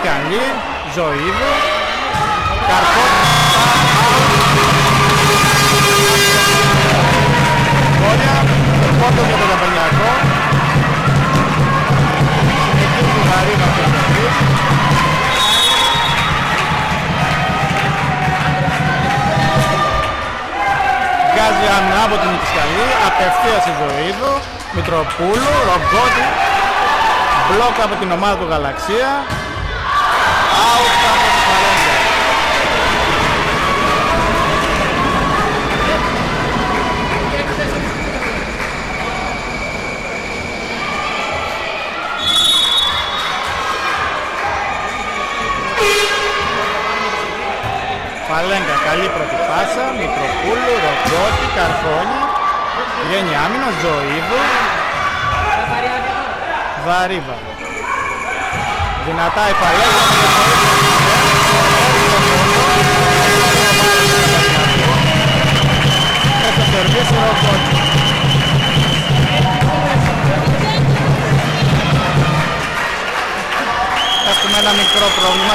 Σκαλή, Ζωήδου, Καρφώνη, Κόρια, πόντο για το Καπελιακό, συνεχίζει του Βαρύβα στο σερβίς. Βγάζει άμυνα από την Σκαλή, απευθείας η Ζωήδου, Μητροπούλου, Ρογκώτη, μπλοκ από την ομάδα του Γαλαξία, out από τη Φαλέγγα. Φαλέγγα, καλή πρώτη πάσα, Μητροπούλου, Ρογκώτη, Καρφώνη, βγαίνει άμυνα, Ζωήδου, Βαρύβα. Δυνατά η Φαλέγγα, στο σερβίς ο Ρογκώτη. Έχουμε ένα μικρό πρόβλημα,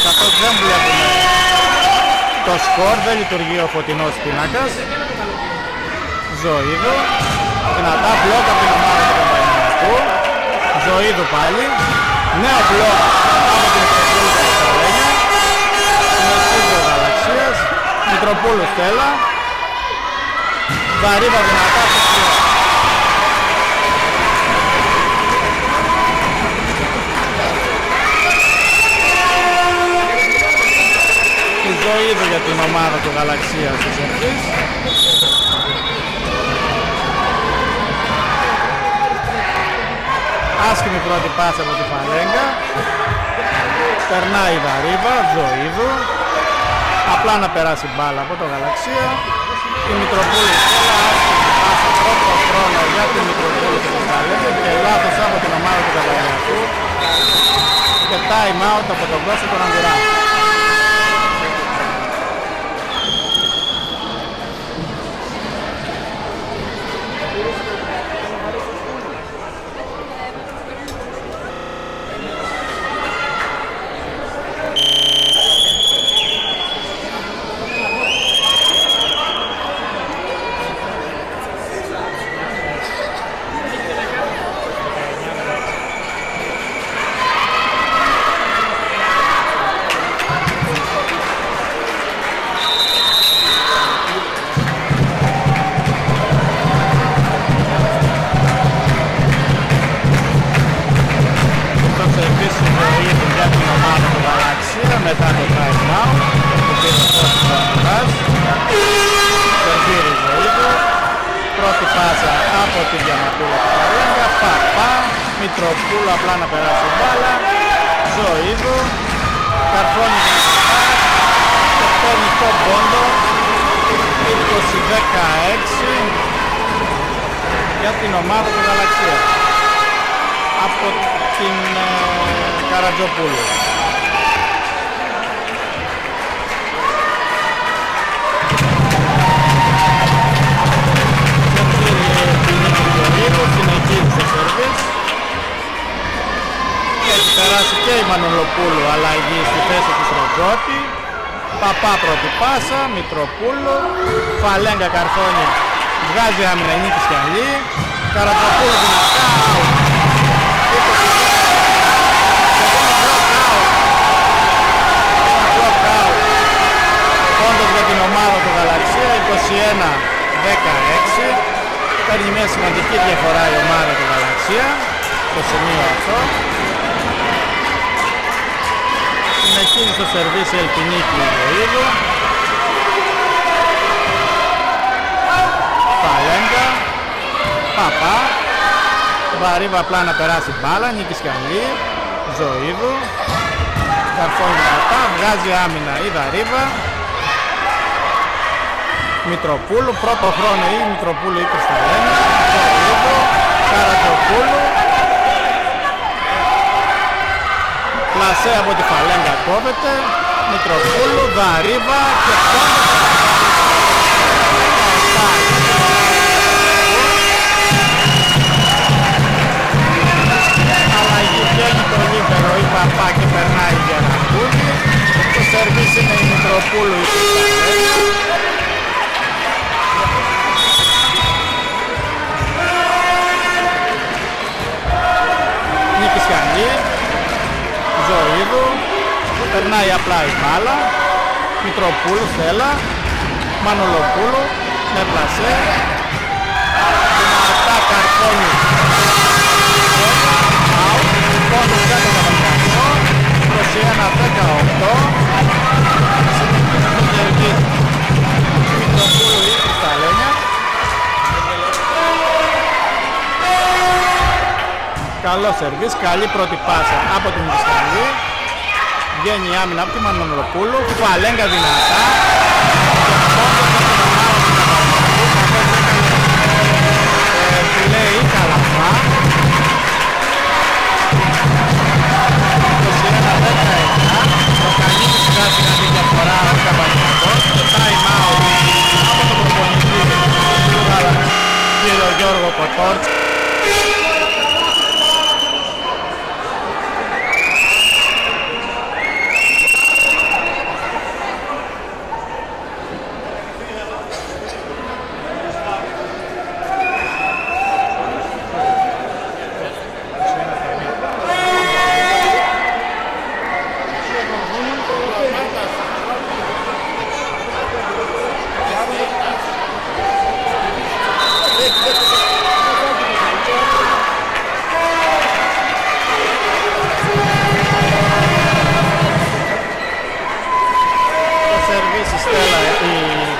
καθώς δεν βλέπουμε το σκορ, δεν λειτουργεί ο φωτεινός πίνακας. Ζωήδου, δυνατά μπλοκ από την ομάδα του Παπαϊνιακού. Ζωήδου πάλι, νέο μπλοκ από την Μητροπούλου και την Φαλέγγα. Συνεχίζει ο Γαλαξίας, Μητροπούλου Στέλλα, Βαρύβα δυνατά στο σκορ. Ζωήδου για την ομάδα του Γαλαξία στο σερβίς. Άσχημη πρώτη πάσα από τη Φαλέγγα. Περνάει η Βαρύβα, Ζωήδου. Απλά να περάσει μπάλα από το Γαλαξία. Η Μητροπούλου άσχημη πάσα, πρώτο χρόνο για την Μητροπούλου και την Φαλέγγα και λάθος από την ομάδα του Καπελιακού. Και time out από τον Κώστα τον Ανδουρά. Μετά το time out, το πήρε πρώτη φοράς, σερβίρει Ζωήδου, πρώτη πάσα από την Διαμαντούλα του Φαλέγγα, Παπά, Μητροπούλου απλά να περάσει μπάλα, Ζωήδου, Καρφώνη και παίρνει το πόντο, 20-16 για την ομάδα του Γαλαξία από την Καρατζοπούλου. Συνεχίζει στο σερβίς και έχει περάσει και η Μανολοπούλου αλλαγή στη θέση του Ρογκώτη. Παπά πρώτη πάσα, Μητροπούλου, Φαλέγγα Καρφώνη βγάζει άμυνα Νίκη Σκαλή, Καρατζοπούλου δυνατά, πόντος για την ομάδα του Γαλαξία, 21-16. Παίρνει μια σημαντική διαφορά η ομάδα του Γαλαξία στο σημείο αυτό. Συνεχίζει στο σερβίς η Ελπινίκη Ζωήδου. Φαλέγγα, Παπά, Βαρύβα απλά να περάσει μπάλα, Νίκη Σκαλή, Ζωήδου, Καρφώνη Παπά, βγάζει άμυνα η Βαρύβα. Μητροπούλου, πρώτο χρόνο η Μητροπούλου ή Κρυσταλλένη, Ζωήδου, Καρατζοπούλου, πλασέ από τη Φαλέγγα κόβεται, Μητροπούλου, Βαρύβα και αλλαγή βγαίνει το λίπερο η Παπά και περνάει για περνάει απλά η μπάλα. Μητροπούλου, Στέλλα, Μανολοπούλου, με πλασέ. Δυνατά Καρφώνη. Out. Πόντος για τον Αμερικανό. 21-18. Συνεχίζει το σερβίς. Μητροπούλου ή Κρυσταλλένια. Καλό σερβίς, καλή πρώτη πάσα από την Κρυσταλλή. Βγαίνει η άμυνα από τη Μανολοπούλου. Φαλέγγα δυνατά. Φιλέει η Καλαφά. 21-19. Ο Κανίδης βγάζει να δει διαφορά ο Καμπανιακός. Το time out από τον προπονητή του κύριο Γιώργο Κοτόρτς.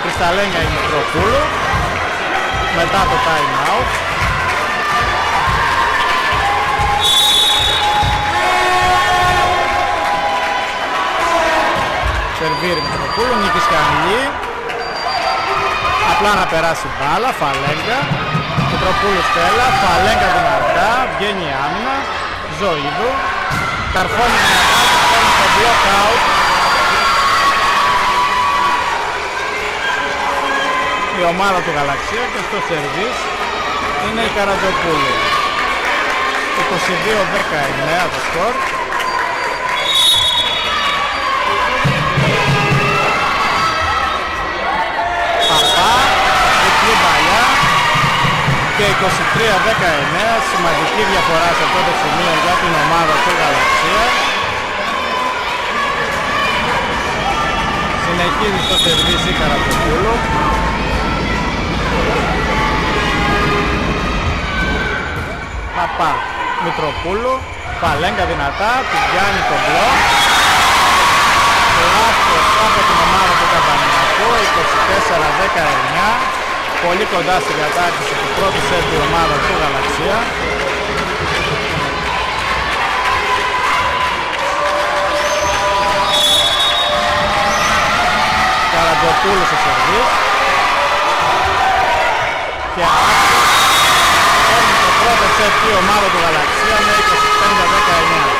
Κρυσταλλένια η Μητροπούλου μετά το time out. Σερβίρει Μητροπούλου, Νίκης Καμιλή. Απλά να περάσει μπάλα, Φαλέγγα. Μητροπούλου Στέλλα, Φαλέγγα δυνατά, βγαίνει η άμυνα. Ζωήδου. Καρφώνει δυνατά, κάνει το block out. Η ομάδα του Γαλαξία και στο σερβίς είναι η Καρατζοπούλου. 22-19 το σκορ. Παπά, διπλή παλιά και 23-19. Σημαντική διαφορά σε αυτό το σημείο για την ομάδα του Γαλαξία. Συνεχίζει στο σερβίς η Καρατζοπούλου. Παπά, Μητροπούλου, Φαλέγγα δυνατά, την πιάνει το μπλοκ. Λάθος από την ομάδα του Καμπανιακού, 24-19. Πολύ κοντά στην κατάκτηση του πρώτου σετ η ομάδα του Γαλαξία. Καρατζοπούλου στο σερβίς. Και πρώτο σετ η ομάδα του Γαλαξία με 25-19.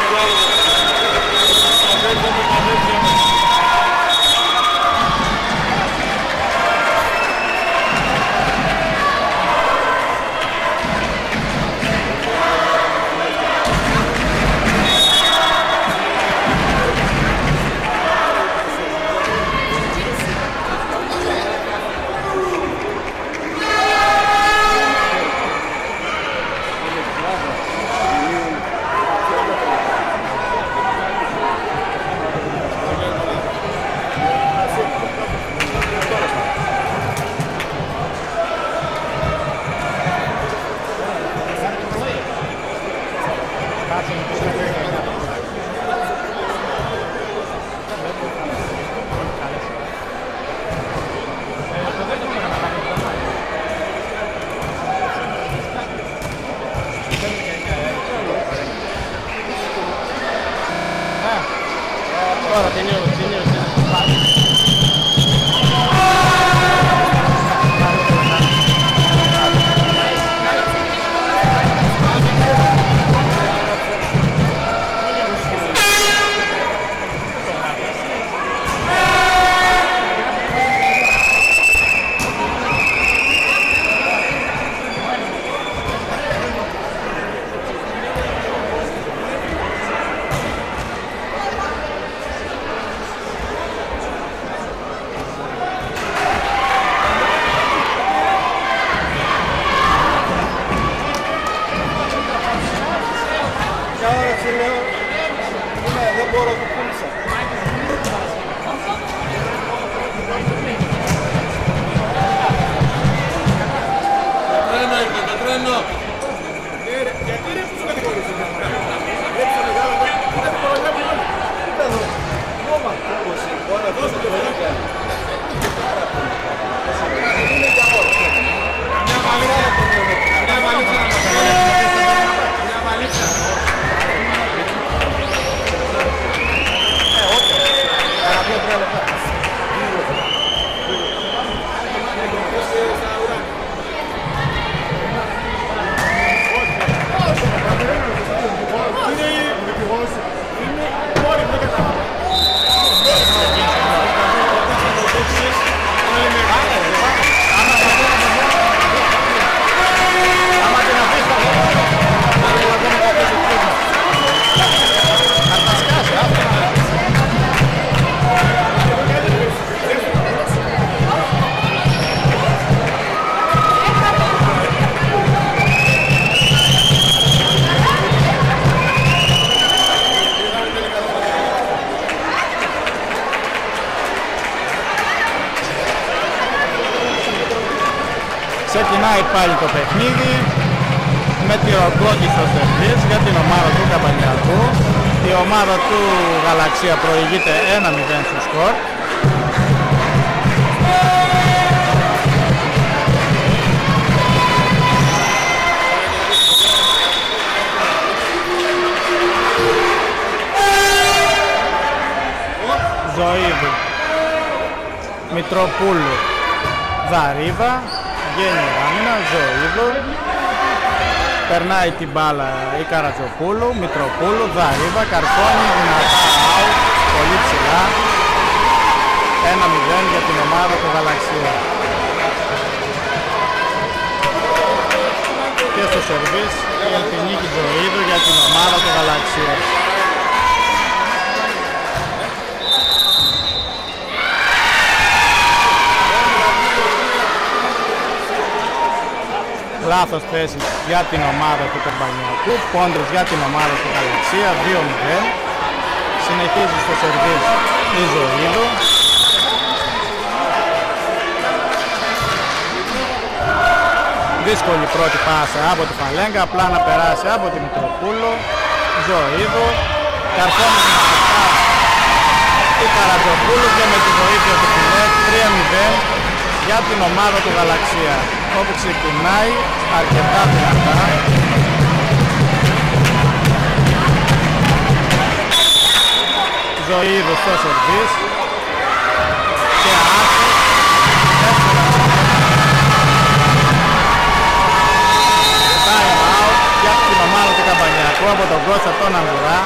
Ξεκινάει πάλι το παιχνίδι με τη Ρογκότη στο σερβίς για την ομάδα του Καμπανιακού. Η ομάδα του Γαλαξία προηγείται 1-0 στο σκορ. Ζωήδου, Μητροπούλου, Δαρίβα, βγαίνει η άμυνα, Ζωήδου, περνάει την μπάλα η Καρατζοπούλου, Μητροπούλου, Δαρίβα, Καρφώνη, δυνατά out, πολύ ψηλά, 1-0 για την ομάδα του Γαλαξία. Και στο σερβίς η Ελπινίκη Ζωήδου για την ομάδα του Γαλαξία. Λάθος θέση για την ομάδα του Καμπανιακού, πόντρες για την ομάδα του Γαλαξία, 2-0. Συνεχίζει στο σερβίς η Ζωήδου. Δύσκολη πρώτη πάσα από τη Φαλέγγα, απλά να περάσει από τη Μητροπούλου. Ζωήδου, καρφώνει δυνατά η Καρατζοπούλου και με τη βοήθεια του Πιλέτ 3-0 για την ομάδα του Γαλαξία, όπου ξεκινάει αρκετά δυνατά. Ζωήδου στο σερβίς και άσος. Time out για την ομάδα του Καμπανιακού από τον Κώστα τον Αγγουρά.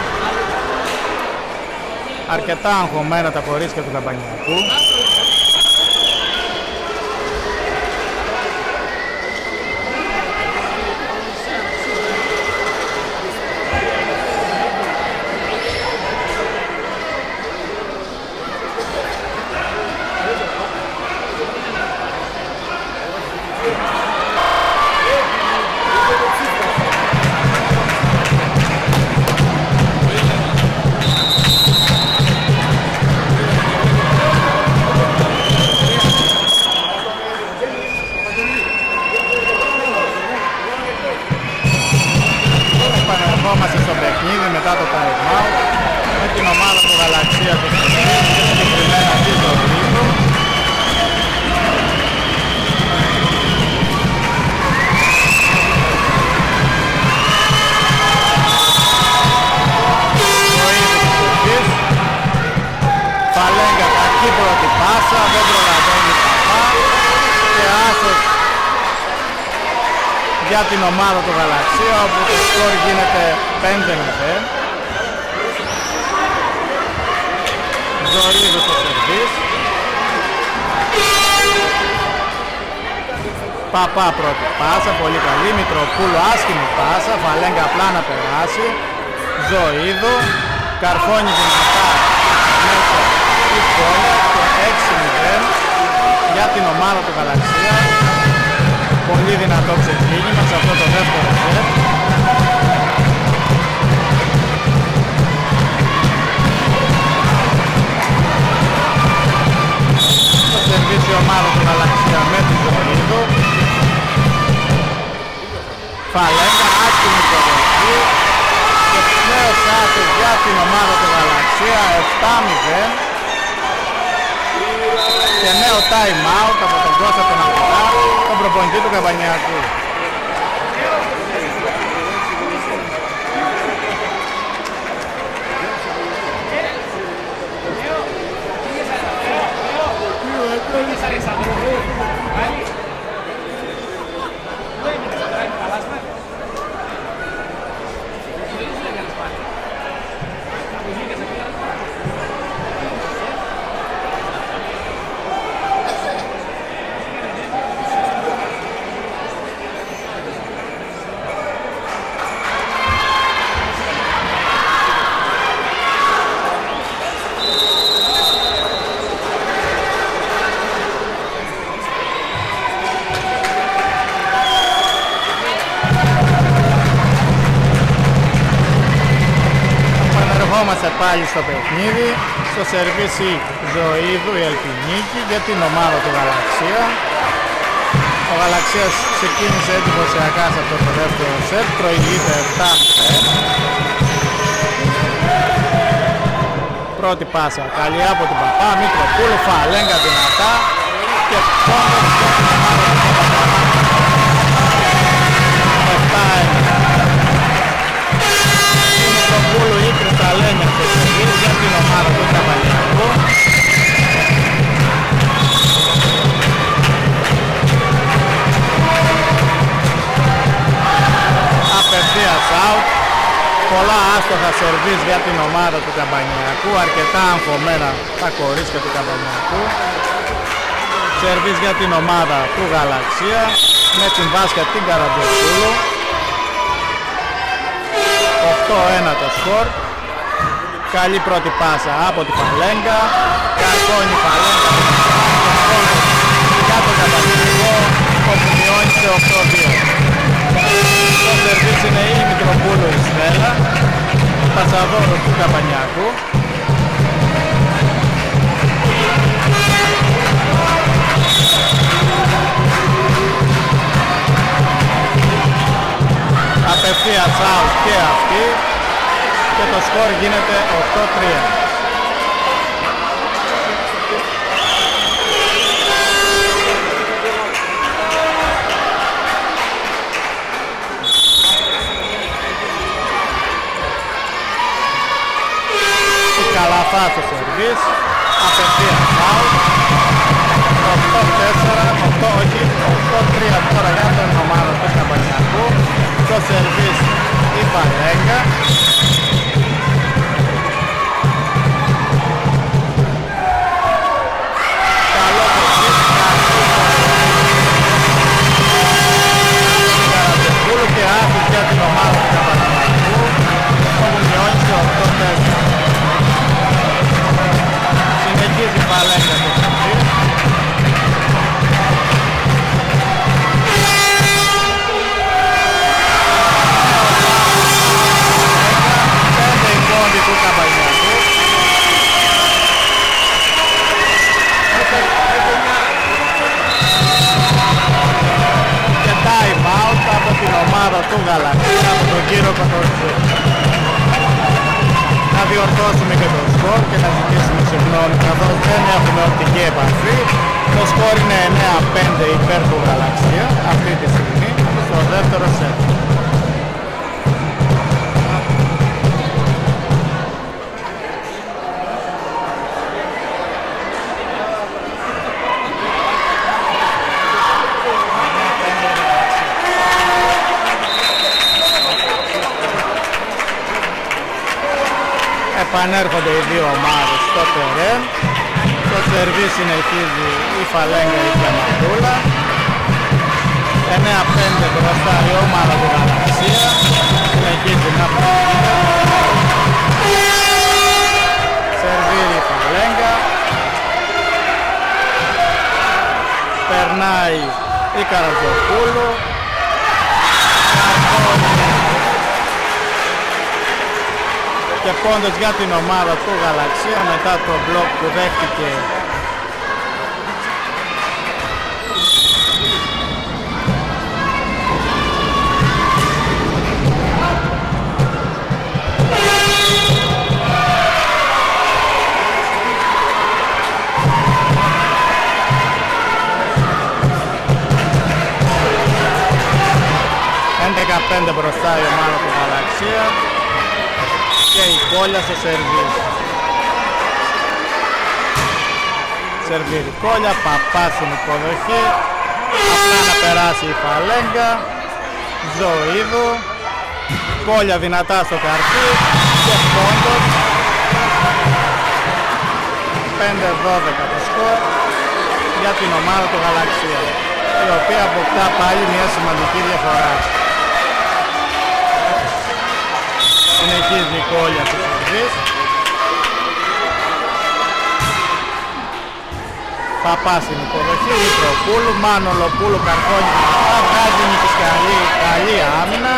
Αρκετά αγχωμένα τα κορίτσια του Καμπανιακού. Στο παιχνίδι μετά το time out με την ομάδα του Γαλαξία του συγκεκριμένα τη Ζωήδου. Φαλέγγα κακή πρώτη πάσα, δεν προλαβαίνει παπά και άσος για την ομάδα του Γαλαξία, όπου το σκορ γίνεται 5-0. Ζωήδου στο σερβίς. Παπά πρώτη πάσα, πολύ καλή. Μητροπούλου άσχημη πάσα, Φαλέγγα απλά να περάσει. Ζωήδου, καρφώνει δυνατά μέσα η πόλη και 6-0 για την ομάδα του Γαλαξία. Πολύ δυνατό ξεκίνημα σε αυτό το δεύτερο σετ. Στο σερβίς η ομάδα του Γαλαξία με τη Ζωήδου. Φαλέγκα, άσχημη προδοχή και νέος άσος για την ομάδα του Γαλαξία, 7-0 και νέο time out από τον Κώστα τον Αγορά, τον προπονητή του Καμπανιακού. Είμαστε πάλι στο παιχνίδι, στο σερβίσι Ζωήδου η Ελπινίκη για την ομάδα του Γαλαξία. Ο Γαλαξίας ξεκίνησε εντυπωσιακά σε αυτό το δεύτερο σετ, προηγείται 7-0. Πρώτη πάσα, καλή από την Παπά, Μητροπούλου, Φαλέγκα δυνατά και πόντος για την ομάδα του Παπαπά. 7-1. Μητροπούλου ή Κρυσταλένια και Σεργής για την ομάδα του Καμπανιακού. Απευθείας out. Πολλά άστοχα σερβίς για την ομάδα του Καμπανιακού. Αρκετά αγχωμένα τα κορίτσια του Καμπανιακού. Σερβίς για την ομάδα του Γαλαξία με την βάσια την Καραντοπούλου. 8-1 το σκορ. Καλή πρώτη πάσα από τη Φαλέγκα. Καρκώνει Φαλέγκα για το Καμπανιακό, όπου μειώνει σε 8-2. Το σερβίς είναι η Μητροπούλου η Στέλλα, πασαδόρος του Καμπανιακού. Απευθείας out και αυτή και το σκορ γίνεται 8-3. Η Καλαφά στο σερβίς, απευθείας out. 8-4, 8-3 τώρα για τον ομάδα του Καμπανιακού. Το σερβίς η Φαλέγκα. Καλό Καρατοπούλου και άθλης για την ομάδα του Καμπανιακού, όπου μειώνει σε 8-4. Συνεχίζει η Φαλέγκα το σερβίς. Του Καμπανιακού. Και time out από την ομάδα του Γαλαξία, από τον κύριο Κοτορτζή. Να διορθώσουμε και το σκορ και να ζητήσουμε συγγνώμη, καθώς δεν έχουμε οπτική επαφή. Το σκορ είναι 9-5 υπέρ του Γαλαξία αυτή τη στιγμή στο δεύτερο σετ. Επανέρχονται οι δύο ομάδες στο τερέν. Το σερβίς συνεχίζει η Φαλέγκα η Διαμαντούλα. 9-5 μπροστά η ομάδα του Γαλαξία. Συνεχίζει να προηγείται. Σερβίρει η Φαλέγκα. Περνάει η Καρατοπούλου. Και πόντος για την ομάδα του Γαλαξία μετά το μπλοκ που δέχτηκε 15 μπροστά η ομάδα του Γαλαξία και η Κόλια στο σερβίς. Σερβίρει Κόλια, Παπά στην υποδοχή, απλά να περάσει η Φαλέγγα, Ζωήδου, Κόλια δυνατά στο καρφί και πόντος. 5-12 το σκορ για την ομάδα του Γαλαξία, η οποία αποκτά πάλι μια σημαντική διαφορά. Συνεχίζει η Κόλια του σερβίς. Παπά στην υποδοχή, Μητροπούλου, Μανολοπούλου, Καρφώνη, βγάζει της καλή άμυνα.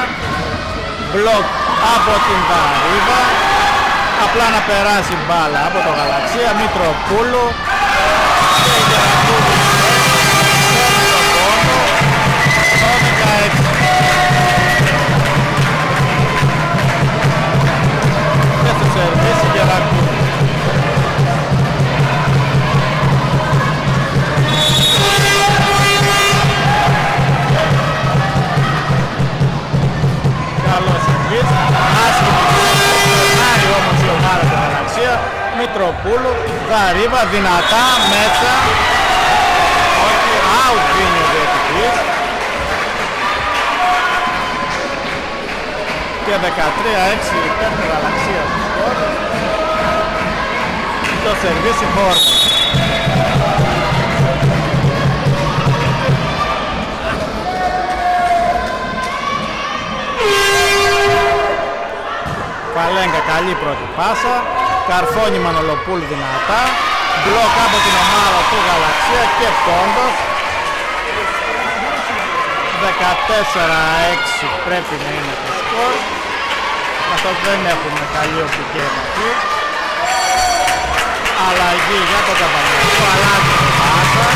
Μπλοκ από την Βαρύβα, απλά να περάσει μπάλα από το Γαλαξία. Μητροπούλου και η Γερακούδη παίρνει τον πόνο στο 16. Και στο σερβίς η Γερακούδη. Καλό σερβίς, περνάει όμως η ομάδα του Γαλαξία. Μητροπούλου, Γαρίβα, δυνατά, μέσα. Όχι, out δίνει ο διαιτητής. Και 13-6 υπέρ του Γαλαξία στο σκορ. Το σερβίς η Χόρτα. Φαλέγγα, καλή πρώτη πάσα. Καρφώνη, Μανολοπούλου δυνατά. Μπλοκ από την ομάδα του Γαλαξία και πόντος. 14-6 πρέπει να είναι το σκορ, καθώς δεν έχουμε καλή οπτική επαφή. Αλλαγή για το Καμπανιακό, αλλάζει την πάσα.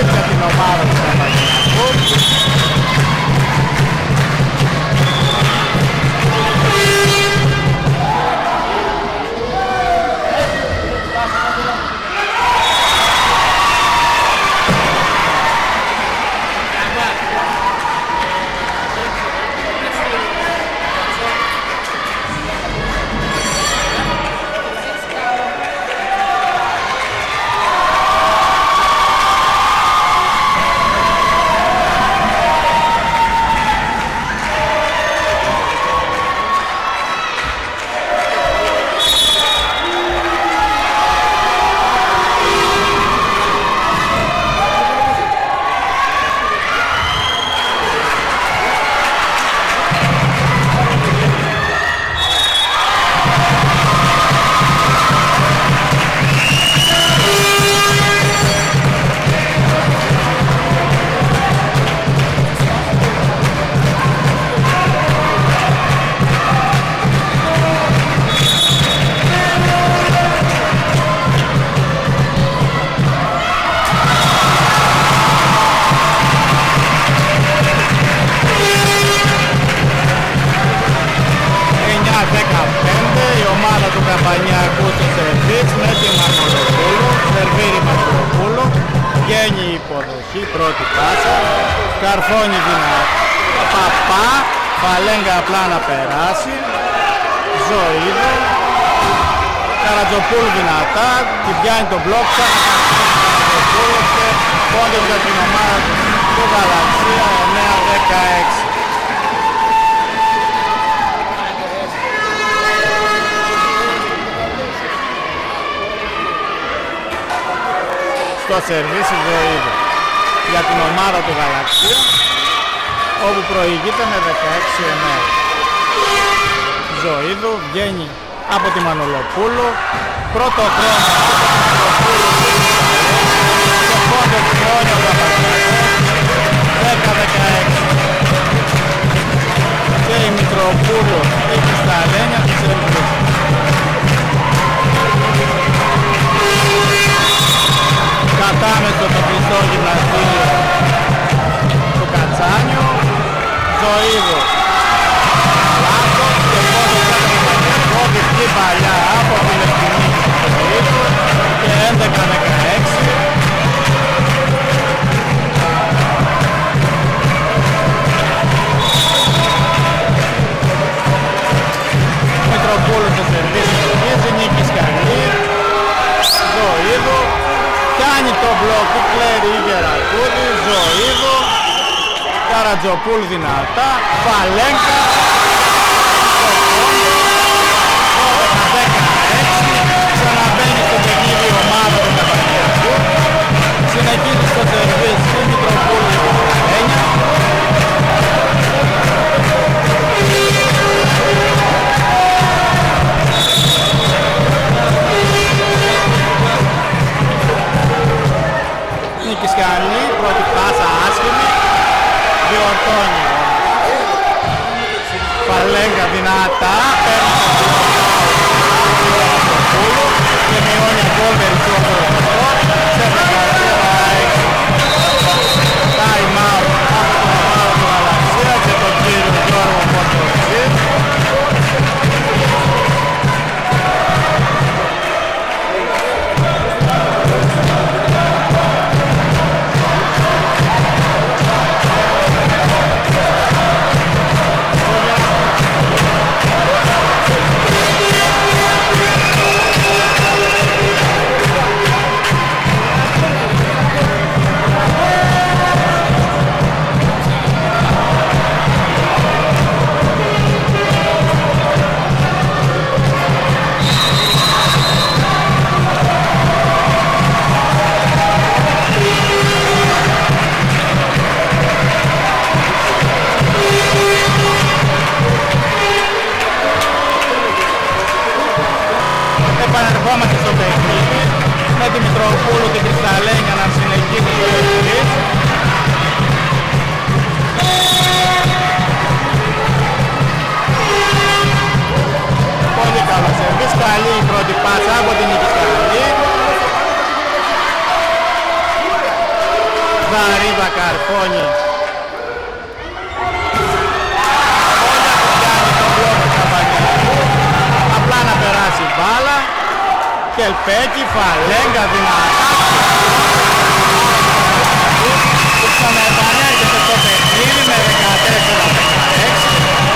Για την ομάδα του Καμπανιακού. Καμπανιακού στο σερβίς με τη Μανολοπούλου, σερβίρει Μανολοπούλου, βγαίνει η υποδοχή, πρώτη πάσα, Καρφώνει δυνατά, Παπά, Φαλέγγα απλά να περάσει, Ζωήδη, Καρατζοπούλου δυνατά, την πιάνει τον μπλοκ, Καρατζοπούλου και πόντος για την ομάδα του Γαλαξία 9-16. Στο σερβίς η Ζωήδη για την ομάδα του Γαλαξία, όπου προηγείται με 16-9. Ζωήδου βγαίνει από τη Μανολοπούλου, πρώτο χρόνο από τη Μανολοπούλου και πόντο του Όνιο Ζωήδου, Καρατζοπούλου δυνατά, Φαλέγκα, 12-16, ξαναμπαίνει στο παιχνίδι η ομάδα του Καπανιακού, συνεχίζει στο σερβίς του Μητροπούλου και του Καρένια. Νίκης Καλή, πρώτη πάσα άσχημη, διορθώνει. Φαλέγκα δυνατά, παίρνει το Πούλου και μειώνει ακόμη περισσότερο το σκορ σε 14-16. Time out από τον ομάδα του Γαλαξία και τον κύριο Γιώργο Πορτοξή. Επανερχόμαστε στο παιχνίδι με τη Μητροπούλου και τη Κρυσταλλένια να συνεχίσει το παιχνίδι. Πολύ καλό σερβίς, καλή η πρώτη πάσα από την Νίκη Καλή. Δαρίβα Καρφώνη. Απλά να περάσει μπάλα. Κελπέκη, Φαλέγκα δυνατά. Ξαναεπανέρχεται στο παιχνίδι με 14-16.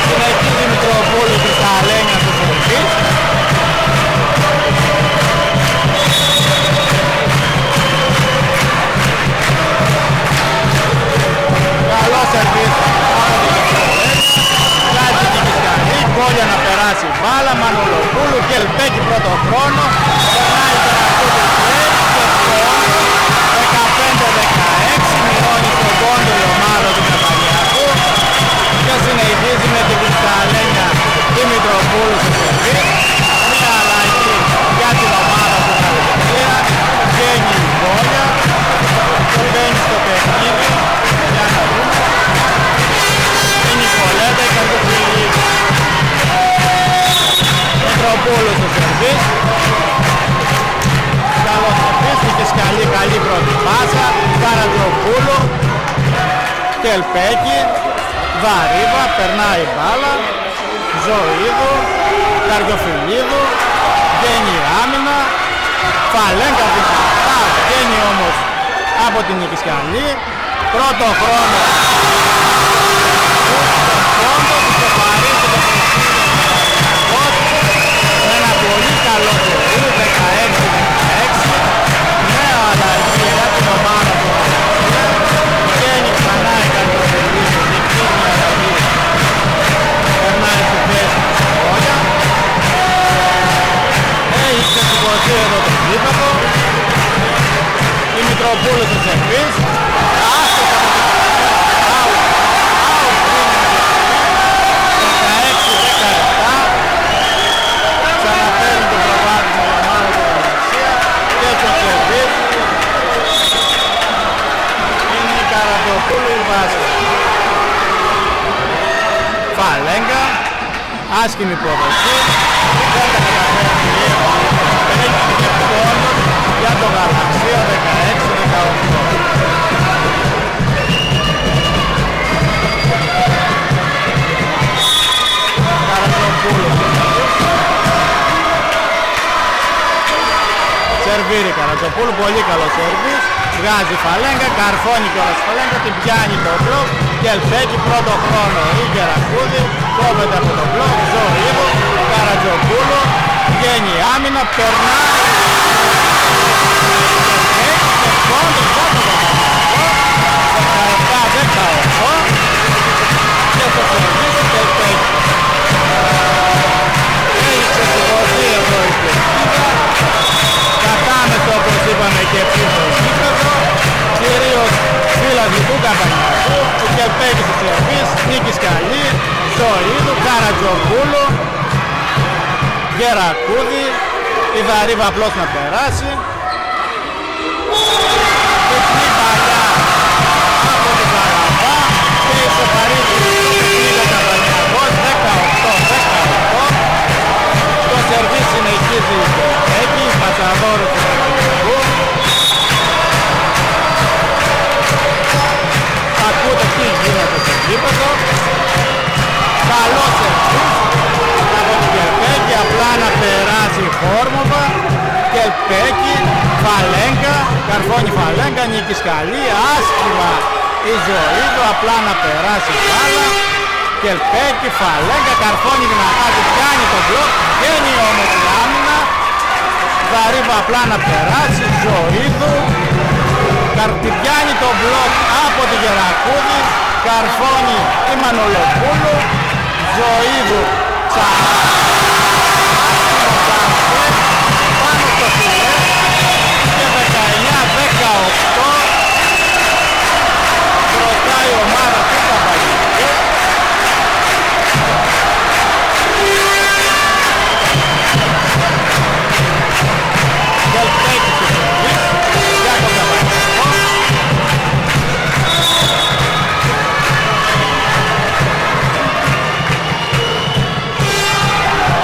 Συνεχίζει Μητροπούλου και Κρυσταλλένια στο σερβίς. Καλό σερβίς από την Κρυσταλλένια. Κάτι Νίκης Καλή, Κόλια να περάσει μπάλα, Μανολοπούλου, Κελπέκη πρώτο χρόνο. Περνάει τον Ακούτη Πλέη και σκοράρει 15-16, μειώνει στον πόντο η ομάδα του Καπανιακού και συνεχίζει με την Κρυσταλλένια τη Μητροπούλου στο σερβίς. Μια αλλαγή για την ομάδα του Καπανιακού, βγαίνει η Κόλια και μπαίνει στο παιχνίδι. Για να δούμε. Η Νικολέτα, η Καρδοφιλή. Μητροπούλου στο σερβίς. Καλό σερβίς, Νίκης Καλή, καλή πρώτη πάσα. Καρατζοπούλου. Κελπέκη. Δαρίβα, περνάει μπάλα. Ζωήδου. Καρδιοφιλίδου. Βγαίνει η άμυνα. Φαλέγκα δυνατά. Βγαίνει όμως από την Νίκη Καλή. Πρώτο χρόνο. Πόντο που στεφαρίζει το με ένα πολύ καλό σερβίς, 16-16. Νέα αλλαγή για την ομάδα του Γαλαξία. Βγαίνει ξανά η Καρδιοφιλή, δείχνει μια αλλαγή. Περνάει στη θέση του Κόλια. Έχει ξεσηκωθεί εδώ το γήπεδο. Η Μητροπούλου στο σερβίς. Άστοχα το ξαναφέρει το προβάδισμα η ομάδα του Γαλαξία και το σερβίς είναι η Καρατζοπούλου η βάση. Φαλέγκα, άσχημη προδοσή, δεν τα καταφέρει η έχει και πόντος για το Γαλαξία 16-18. Καρατζοπούλου σερβίρει Καρατζοπούλου, πολύ καλό σερβίς. Βγάζει Φαλέγκα, καρφώνει κιόλας Φαλέγκα, την πιάνει το μπλοκ. Κελπέκη πρώτο χρόνο, η Γερακούδη, κόβεται από το μπλοκ. Ζωήδου, Καρατζοπούλου, βγαίνει η άμυνα, περνάει. Έχει και πόντος για το Γαλαξία. Καμπανιακού, ο Κελπέκης του Σερβίς, Νίκης Καλή, Ζωήδου, Καρατζογούλου, Γερακούδη, η Δαρίβα απλώς να περάσει. Τεχνή παλιά από την Καραβά και ισοφαρίζει ο Καμπανιακός, 18-18. Το Σερβίς συνεχίζει η Κελπέκη, η Πατσαδόρου του Καμπανιακού. Ακούτε τι γίνεται στο γήπεδο. Καλό σερβίς από την Κελπέκη, απλά να περάσει η Χόρμοβα. Κελπέκη, Φαλέγκα, Καρφώνη Φαλέγκα, Νίκης Καλή, άσχημα η Ζωήδου, απλά να περάσει η μπάλα. Κελπέκη, Φαλέγκα, Καρφώνη δυνατά, του πιάνει το μπλοκ, βγαίνει όμως η άμυνα. Δαρίβα απλά να περάσει, Ζωήδου. Καρτιδιάνει το μπλοκ από τη Γερακούδη, Καρφώνη η Μανολοπούλου, Ζωήδου ξανά πάνω στο φιλέ και 19-18 μπροστά η ομάδα του Καμπανιακού. Κελπέκη του Σερβίς για τον Καμπανιακό.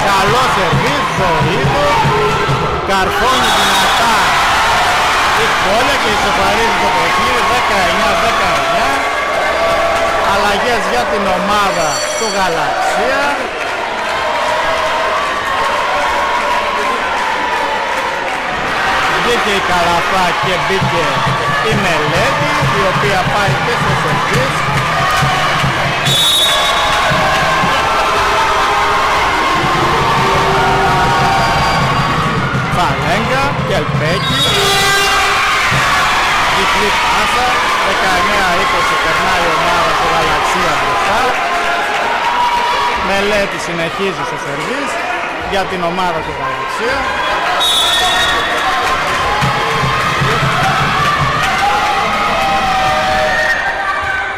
Καλό σερβίς, Ζωήδου, Καρφώνει δυνατά η πόλια και ισοφαρίζει το παιχνίδι 19-19. Αλλαγές για την ομάδα του Γαλαξία. Μπήκε η Καλαφά και μπήκε η Μελέτη, η οποία πάει και στο σερβίς. Φαλέγκα, Κελπέκη, διπλή πάσα, 19-20 περνάει η ομάδα του Γαλαξία μπροστά. Μελέτη συνεχίζει στο σερβίς για την ομάδα του Γαλαξία.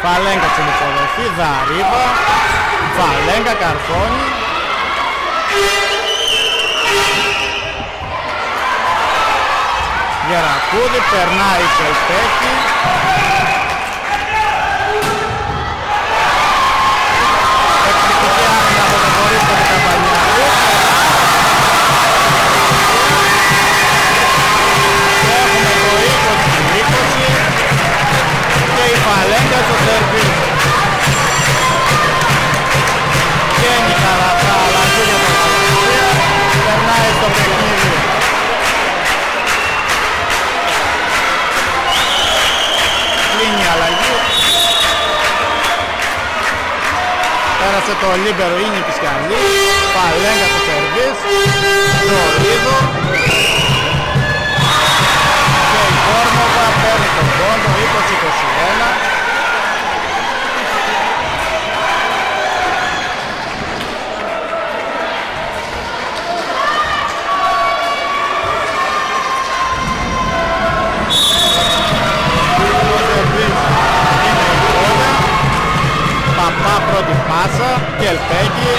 Φαλέγκα στην υποδοχή, Δαρίβα, Φαλέγκα, Καρφώνη. Γερακούδη, περνάει η Κελπέκη. Εκπληκτική άμυνα από τον Βορύφο του Καμπανιακού. Και έχουμε το 20-20 και η Φαλέγκα στο σερβίς. Βγαίνει η Καλαφά, αλλαγή για τον Γαλαξία. Περνάει στο παιχνίδι. Κλείνει η αλλαγή. Πέρασε το λίμπερο, είναι η Καλή. Φαλέγκα στο σερβίς. Ζωήδου. Και η Κόρμοβα παίρνει τον πόντο 20-21. Παπά πρώτη πάσα, Κελπέκη,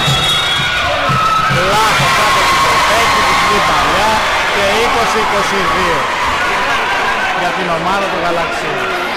λάθος από την Κελπέκη, διπλή παλιά και 20-22 για την ομάδα του Γαλαξίου.